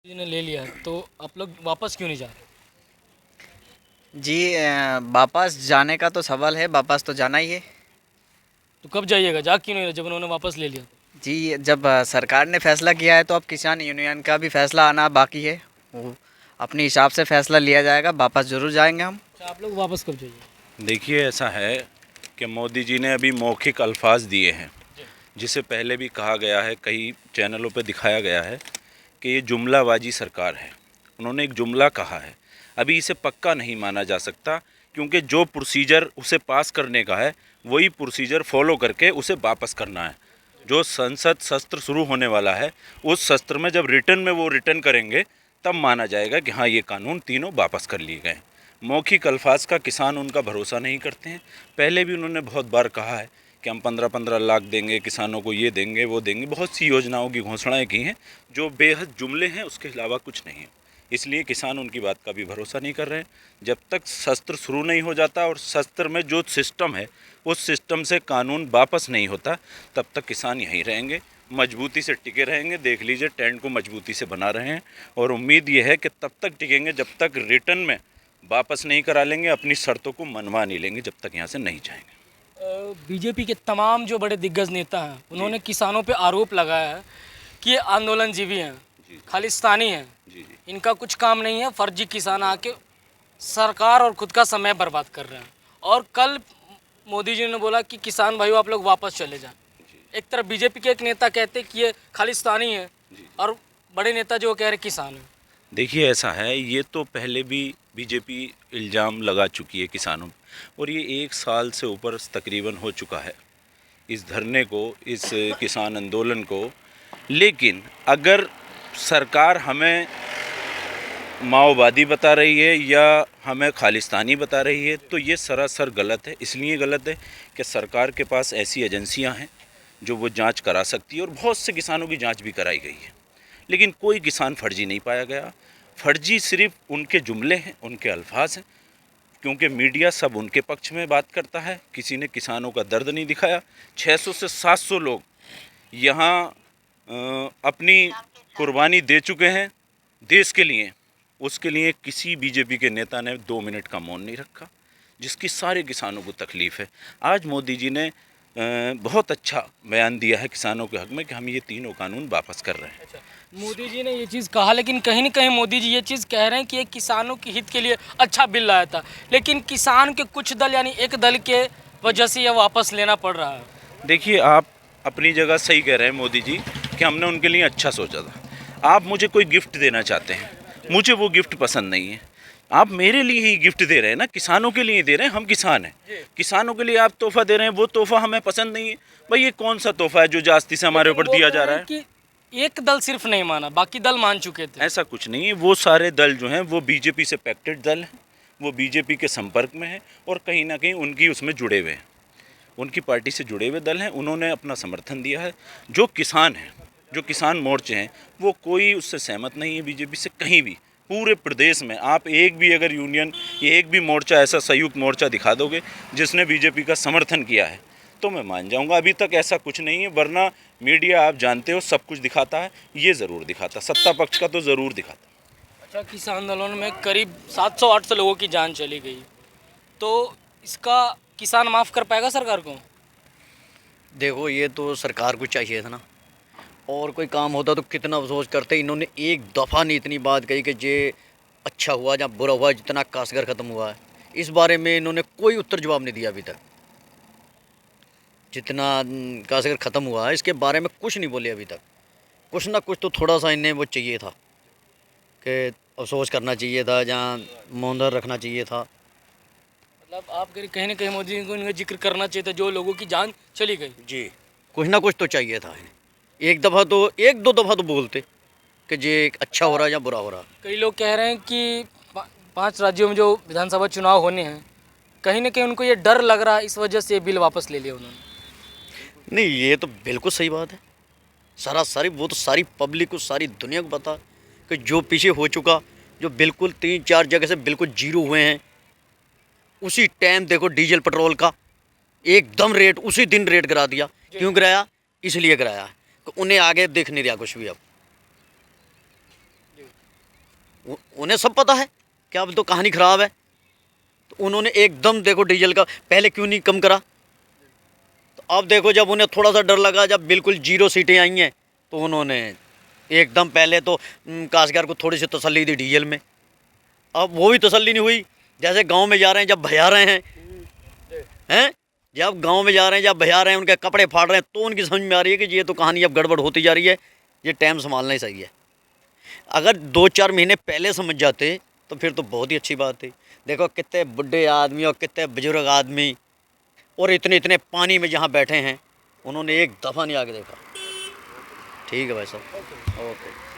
जी ने ले लिया है, तो आप लोग वापस क्यों नहीं जा रहे? जी वापस जाने का तो सवाल है, वापस तो जाना ही है। तो कब जाइएगा? जा क्यों नहीं रहे जब उन्होंने वापस ले लिया? जी जब सरकार ने फैसला किया है तो अब किसान यूनियन का भी फैसला आना बाकी है। वो अपने हिसाब से फैसला लिया जाएगा, वापस ज़रूर जाएंगे हम। अच्छा, आप लोग वापस कब जाइए? देखिए, ऐसा है कि मोदी जी ने अभी मौखिक अल्फाज दिए हैं, जी। जिसे पहले भी कहा गया है, कई चैनलों पे दिखाया गया है कि ये जुमलाबाजी सरकार है। उन्होंने एक जुमला कहा है, अभी इसे पक्का नहीं माना जा सकता, क्योंकि जो प्रोसीजर उसे पास करने का है वही प्रोसीजर फॉलो करके उसे वापस करना है। जो संसद सत्र शुरू होने वाला है, उस सत्र में जब रिटर्न में वो रिटर्न करेंगे, तब माना जाएगा कि हाँ, ये कानून तीनों वापस कर लिए गए। मौखिक अल्फाज का किसान उनका भरोसा नहीं करते हैं। पहले भी उन्होंने बहुत बार कहा है कि हम 15-15 लाख देंगे किसानों को, ये देंगे वो देंगे, बहुत सी योजनाओं की घोषणाएं की हैं जो बेहद जुमले हैं, उसके अलावा कुछ नहीं है। इसलिए किसान उनकी बात का भी भरोसा नहीं कर रहे हैं। जब तक सत्र शुरू नहीं हो जाता और सत्र में जो सिस्टम है उस सिस्टम से कानून वापस नहीं होता, तब तक किसान यहीं रहेंगे, मजबूती से टिके रहेंगे। देख लीजिए, टेंट को मजबूती से बना रहे हैं और उम्मीद ये है कि तब तक टिकेंगे जब तक रिटर्न में वापस नहीं करा लेंगे, अपनी शर्तों को मनवा नहीं लेंगे, जब तक यहाँ से नहीं जाएंगे। बीजेपी के तमाम जो बड़े दिग्गज नेता हैं उन्होंने किसानों पे आरोप लगाया है कि ये आंदोलनजीवी हैं, खालिस्तानी हैं, जी जी। इनका कुछ काम नहीं है, फर्जी किसान आके सरकार और खुद का समय बर्बाद कर रहे हैं। और कल मोदी जी ने बोला कि किसान भाइयों आप लोग वापस चले जाएं। एक तरफ बीजेपी के एक नेता कहते कि ये खालिस्तानी है और बड़े नेता जो कह रहे किसान हैं। देखिए, ऐसा है, ये तो पहले भी बीजेपी इल्ज़ाम लगा चुकी है किसानों पर, और ये 1 साल से ऊपर तकरीबन हो चुका है इस धरने को, इस किसान आंदोलन को। लेकिन अगर सरकार हमें माओवादी बता रही है या हमें खालिस्तानी बता रही है, तो ये सरासर गलत है। इसलिए गलत है कि सरकार के पास ऐसी एजेंसियां हैं जो वो जांच करा सकती है, और बहुत से किसानों की जांच भी कराई गई है, लेकिन कोई किसान फर्जी नहीं पाया गया। फर्जी सिर्फ उनके जुमले हैं, उनके अल्फाज हैं, क्योंकि मीडिया सब उनके पक्ष में बात करता है। किसी ने किसानों का दर्द नहीं दिखाया। 600 से 700 लोग यहाँ अपनी कुर्बानी दे चुके हैं देश के लिए। उसके लिए किसी बीजेपी के नेता ने 2 मिनट का मौन नहीं रखा, जिसकी सारे किसानों को तकलीफ़ है। आज मोदी जी ने बहुत अच्छा बयान दिया है किसानों के हक़ में कि हम ये तीनों कानून वापस कर रहे हैं। अच्छा, मोदी जी ने ये चीज़ कहा, लेकिन कहीं ना कहीं मोदी जी ये चीज़ कह रहे हैं कि ये किसानों के हित के लिए अच्छा बिल लाया था, लेकिन किसान के कुछ दल यानी एक दल के वजह से ये वापस लेना पड़ रहा है। देखिए, आप अपनी जगह सही कह रहे हैं मोदी जी कि हमने उनके लिए अच्छा सोचा था। आप मुझे कोई गिफ्ट देना चाहते हैं, मुझे वो गिफ्ट पसंद नहीं है। आप मेरे लिए ही गिफ्ट दे रहे हैं ना, किसानों के लिए दे रहे हैं। हम किसान हैं, किसानों के लिए आप तोहफा दे रहे हैं, वो तोहफा हमें पसंद नहीं है। भाई, ये कौन सा तोहफा है जो जास्ती से हमारे ऊपर वो दिया कह जा रहे रहा हैं है? कि एक दल सिर्फ नहीं माना, बाकी दल मान चुके थे। ऐसा कुछ नहीं है। वो सारे दल जो हैं वो बीजेपी से पैक्टेड दल हैं, वो बीजेपी के संपर्क में हैं और कहीं ना कहीं उनकी उसमें जुड़े हुए हैं, उनकी पार्टी से जुड़े हुए दल हैं। उन्होंने अपना समर्थन दिया है। जो किसान हैं, जो किसान मोर्चे हैं, वो कोई उससे सहमत नहीं है बीजेपी से कहीं भी। पूरे प्रदेश में आप एक भी अगर यूनियन या एक भी मोर्चा, ऐसा संयुक्त मोर्चा दिखा दोगे जिसने बीजेपी का समर्थन किया है, तो मैं मान जाऊंगा। अभी तक ऐसा कुछ नहीं है, वरना मीडिया आप जानते हो सब कुछ दिखाता है। ये ज़रूर दिखाता, सत्ता पक्ष का तो ज़रूर दिखाता। अच्छा, किसान आंदोलन में करीब 700-800 लोगों की जान चली गई, तो इसका किसान माफ़ कर पाएगा सरकार को? देखो, ये तो सरकार को चाहिए था ना, और कोई काम होता तो कितना अफसोस करते। इन्होंने एक दफ़ा नहीं इतनी बात कही कि ये अच्छा हुआ या बुरा हुआ, जितना काश्तकार ख़त्म हुआ है इस बारे में इन्होंने कोई उत्तर जवाब नहीं दिया अभी तक। जितना काश्तकार ख़त्म हुआ है इसके बारे में कुछ नहीं बोले अभी तक। कुछ ना कुछ तो थोड़ा सा इन्हें वो चाहिए था कि अफसोस करना चाहिए था, जहाँ मौन रखना चाहिए था। मतलब आप कहीं ना कहीं मोदी जी को इनका जिक्र करना चाहिए था, जो लोगों की जान चली गई। जी, कुछ ना कुछ तो चाहिए था इन्हें। एक दफ़ा तो, एक दो दफ़ा तो बोलते कि ये अच्छा हो रहा है या बुरा हो रहा। कई लोग कह रहे हैं कि 5 राज्यों में जो विधानसभा चुनाव होने हैं, कहीं ना कहीं उनको ये डर लग रहा है, इस वजह से ये बिल वापस ले लिया उन्होंने। नहीं, ये तो बिल्कुल सही बात है। सारी वो तो सारी पब्लिक को, सारी दुनिया को पता कि जो पीछे हो चुका, जो बिल्कुल 3-4 जगह से बिल्कुल जीरो हुए हैं, उसी टाइम देखो डीजल पेट्रोल का एकदम रेट उसी दिन रेट गिरा दिया। क्यों गिराया? इसलिए गिराया कि उन्हें आगे देख नहीं रहा कुछ भी अब। उन्हें सब पता है कि अब तो कहानी ख़राब है, तो उन्होंने एकदम देखो डीजल का पहले क्यों नहीं कम करा। तो अब देखो जब उन्हें थोड़ा सा डर लगा, जब बिल्कुल 0 सीटें आई हैं, तो उन्होंने एकदम पहले तो काश्तकार को थोड़ी सी तसल्ली दी डीजल में। अब वो भी तसल्ली नहीं हुई। जैसे गांव में जा रहे हैं जब भजा रहे हैं, जब गांव में जा रहे हैं जब भजा रहे हैं, उनके कपड़े फाड़ रहे हैं, तो उनकी समझ में आ रही है कि ये तो कहानी अब गड़बड़ होती जा रही है, ये टाइम संभालना ही सही है। अगर 2-4 महीने पहले समझ जाते तो फिर तो बहुत ही अच्छी बात थी। देखो कितने बुढ़े आदमी और कितने बुजुर्ग आदमी और इतने इतने पानी में जहाँ बैठे हैं, उन्होंने एक दफ़ा नहीं आके देखा। ठीक है भाई साहब, ओके।